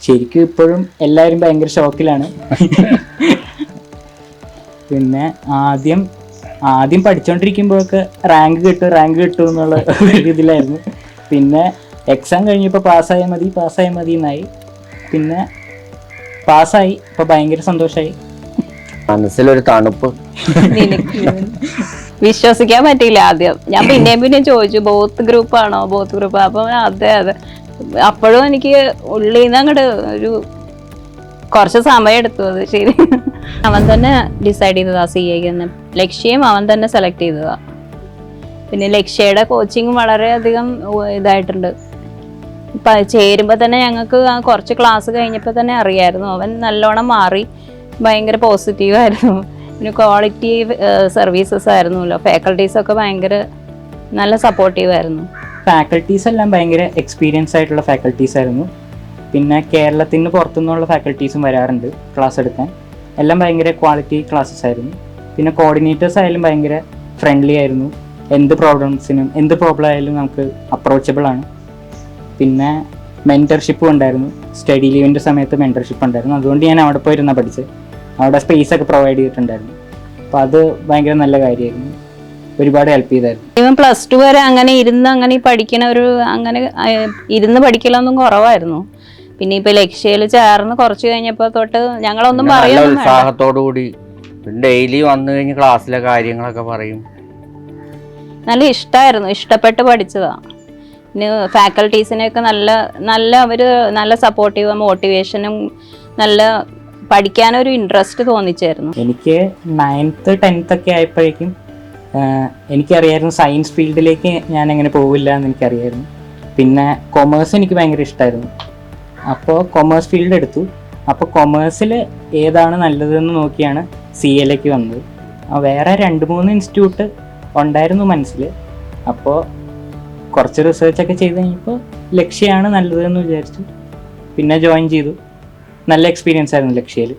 ശരിക്കും ഇപ്പോഴും എല്ലാവരും ഭയങ്കര ഷോക്കിലാണ്. പിന്നെ ആദ്യം പഠിച്ചുകൊണ്ടിരിക്കുമ്പോഴൊക്കെ റാങ്ക് കിട്ടും എന്നുള്ള ഒരു ഇതിലായിരുന്നു. പിന്നെ എക്സാം കഴിഞ്ഞപ്പോൾ പാസ്സായാൽ മതി എന്നായി. പിന്നെ പാസ്സായി, ഇപ്പോൾ ഭയങ്കര സന്തോഷമായി. മനസ്സിലൊരു തണുപ്പ്. വിശ്വസിക്കാൻ പറ്റിയില്ല ആദ്യം. ഞാൻ പിന്നെയും ചോദിച്ചു ബോത്ത് ഗ്രൂപ്പ് ആണോ. അപ്പൊ അതെ. അപ്പോഴും എനിക്ക് ഉള്ളിൽ നിന്ന് അങ്ങോട്ട് ഒരു കുറച്ച് സമയം എടുത്തു. അത് ശരി. അവൻ തന്നെ ഡിസൈഡ് ചെയ്തതാ CA തന്നെ. ലക്ഷ്യം അവൻ തന്നെ സെലക്ട് ചെയ്തതാ. പിന്നെ ലക്ഷ്യയുടെ കോച്ചിങ് വളരെയധികം ഇതായിട്ടുണ്ട്. ചേരുമ്പോൾ തന്നെ ഞങ്ങൾക്ക് കുറച്ച് ക്ലാസ് കഴിഞ്ഞപ്പോൾ തന്നെ അറിയായിരുന്നു അവൻ നല്ലോണം മാറി, ഭയങ്കര പോസിറ്റീവായിരുന്നു. പിന്നെ ക്വാളിറ്റി സർവീസസ് ആയിരുന്നല്ലോ, ഫാക്കൽറ്റീസൊക്കെ ഭയങ്കര നല്ല സപ്പോർട്ടീവായിരുന്നു. ഫാക്കൽറ്റീസ് എല്ലാം ഭയങ്കര എക്സ്പീരിയൻസ് ആയിട്ടുള്ള ഫാക്കൽറ്റീസ് ആയിരുന്നു. പിന്നെ കേരളത്തിന് പുറത്തുനിന്നുള്ള ഫാക്കൽറ്റീസും വരാറുണ്ട് ക്ലാസ് എടുക്കാൻ. എല്ലാം ഭയങ്കര ക്വാളിറ്റി ക്ലാസ്സസ് ആയിരുന്നു. പിന്നെ കോർഡിനേറ്റേഴ്സ് ആയാലും ഭയങ്കര ഫ്രണ്ട്ലി ആയിരുന്നു. എന്ത് പ്രോബ്ലം ആയാലും നമുക്ക് അപ്രോച്ചബിൾ ആണ്. പിന്നെ മെൻറ്റർഷിപ്പും ഉണ്ടായിരുന്നു. സ്റ്റഡി ലീവിൻ്റെ സമയത്ത് മെൻറ്റർഷിപ്പ് ഉണ്ടായിരുന്നു. അതുകൊണ്ട് ഞാൻ അവിടെ പോയിരുന്ന പഠിച്ചത്. അവിടെ സ്പേസ് ഒക്കെ പ്രൊവൈഡ് ചെയ്തിട്ടുണ്ടായിരുന്നു. അപ്പോൾ അത് ഭയങ്കര നല്ല കാര്യമായിരുന്നു, ഒരുപാട് ഹെൽപ്പ് ചെയ്തായിരുന്നു. ഇവൻ +2 വരെ അങ്ങനെ ഇരുന്ന് പഠിക്കലൊന്നും കുറവായിരുന്നു. പിന്നെ ഇപ്പൊ ലക്ഷ്യയിൽ ചേർന്ന് കുറച്ച് കഴിഞ്ഞപ്പോ തൊട്ട് ഞങ്ങളൊന്നും പറയുന്നു ഉത്സാഹത്തോടു കൂടി ഡെയിലി വന്നു കഴിഞ്ഞ് ക്ലാസ്സിലെ കാര്യങ്ങളൊക്കെ പറയും. നല്ല ഇഷ്ടമായിരുന്നു, ഇഷ്ടപ്പെട്ട് പഠിച്ചതാ. പിന്നെ ഫാക്കൽറ്റീസിനെയൊക്കെ അവര് നല്ല സപ്പോർട്ടീവ്, മോട്ടിവേഷനും നല്ല പഠിക്കാനൊരു ഇൻട്രസ്റ്റ് തോന്നിച്ചായിരുന്നു. എനിക്ക് 9th 10th ഒക്കെ ആയപ്പോഴേക്കും എനിക്കറിയായിരുന്നു സയൻസ് ഫീൽഡിലേക്ക് ഞാൻ എങ്ങനെ പോവില്ല എന്ന് എനിക്കറിയായിരുന്നു. പിന്നെ കൊമേഴ്സ് എനിക്ക് ഭയങ്കര ഇഷ്ടമായിരുന്നു. അപ്പോൾ കൊമേഴ്സ് ഫീൽഡ് എടുത്തു. അപ്പോൾ കൊമേഴ്സിൽ ഏതാണ് നല്ലതെന്ന് നോക്കിയാണ് CAയിലേക്ക് വന്നത്. വേറെ 2-3 ഇൻസ്റ്റിറ്റ്യൂട്ട് ഉണ്ടായിരുന്നു മനസ്സിൽ. അപ്പോൾ കുറച്ച് റിസർച്ചൊക്കെ ചെയ്ത് കഴിഞ്ഞപ്പോൾ ലക്ഷ്യമാണ് നല്ലതെന്ന് വിചാരിച്ചു. പിന്നെ ജോയിൻ ചെയ്തു. നല്ല എക്സ്പീരിയൻസ് ആയിരുന്നു ലക്ഷ്യയിൽ.